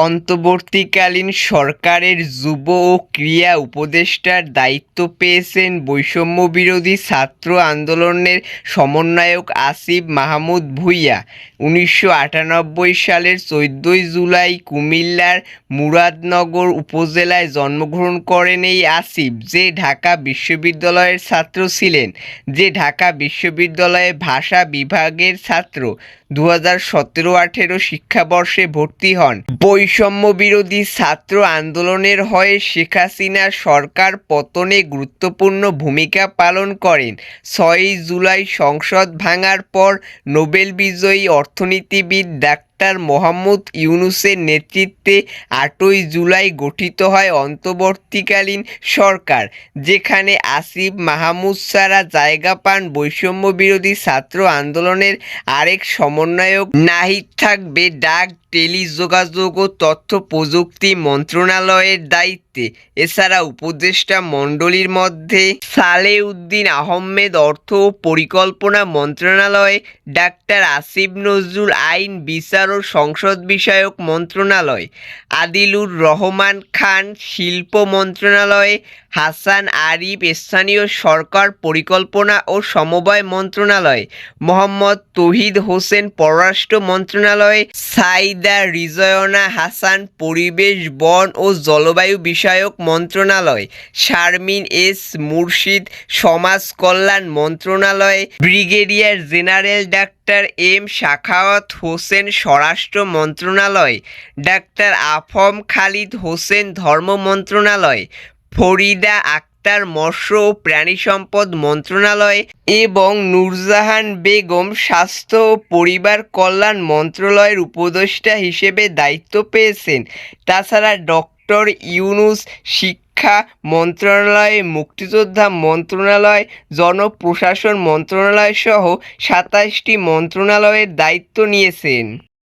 অন্তর্বর্তীকালীন সরকারের যুব ও ক্রীড়া উপদেষ্টার দায়িত্ব পেয়েছেন বৈষম্যবিরোধী ছাত্র আন্দোলনের সমন্বয়ক আসিফ মাহমুদ ভূঁইয়া। ১৯৯৮ সালের ১৪ জুলাই কুমিল্লার মুরাদনগর উপজেলায় জন্মগ্রহণ করেন এই আসিফ, যে ঢাকা বিশ্ববিদ্যালয়ের ছাত্র ছিলেন, যে ঢাকা বিশ্ববিদ্যালয়ের ভাষা বিভাগের ছাত্র। ২০১৭-১৮ শিক্ষাবর্ষে ভর্তি হন। বৈষম্যবিরোধী ছাত্র আন্দোলনের হয়ে শেখ হাসিনার সরকার পতনে গুরুত্বপূর্ণ ভূমিকা পালন করেন। ৬ই জুলাই সংসদ ভাঙার পর নোবেল বিজয়ী অর্থনীতিবিদ ডাক্তার মোহাম্মদ ইউনূসের নেতৃত্বে ৮ই জুলাই গঠিত হয় অন্তর্বর্তীকালীন সরকার, যেখানে আসিফ মাহমুদ ছাড়া জায়গা পান বৈষম্যবিরোধী ছাত্র আন্দোলনের আরেক সমন্বয়ক নাহিদ। থাকবে ডাক, টেলিযোগাযোগ ও তথ্য প্রযুক্তি মন্ত্রণালয়ের দায়িত্বে। এছাড়া উপদেষ্টা মণ্ডলীর মধ্যে সালেউদ্দিন আহমেদ অর্থ ও পরিকল্পনা মন্ত্রণালয়ে, ডাক্তার আসিফ নজরুল আইন, বিচার ও সংসদ বিষয়ক মন্ত্রণালয়, আদিলুর রহমান খান শিল্প মন্ত্রণালয়ে, হাসান আরিফ স্থানীয় সরকার পরিকল্পনা ও সমবায় মন্ত্রণালয়, মোহাম্মদ তৌহিদ হোসেন পররাষ্ট্র মন্ত্রণালয়ে, সাইদা রিজওয়ানা হাসান পরিবেশ বন ও জলবায়ু বিষয়ক মন্ত্রণালয়, শারমিন এস মুর্শিদ সমাজ কল্যাণ মন্ত্রণালয়ে, brigadier general doctor M Sakhawat Hossain স্বরাষ্ট্র মন্ত্রণালয়, ডাক্তার আফম খালিদ হোসেন ধর্ম মন্ত্রণালয়, ফরিদা আক্তার মৎস্য ও প্রাণী সম্পদ মন্ত্রণালয় এবং নূরজাহান বেগম স্বাস্থ্য ও পরিবার কল্যাণ মন্ত্রণালয়ের উপদেষ্টা হিসেবে দায়িত্ব পেয়েছেন। তাছাড়া ডক্টর ইউনূস শিক্ষা মন্ত্রণালয়, মুক্তিযোদ্ধা মন্ত্রণালয়, জনপ্রশাসন মন্ত্রণালয় সহ ২৭টি মন্ত্রণালয়ের দায়িত্ব নিয়েছেন।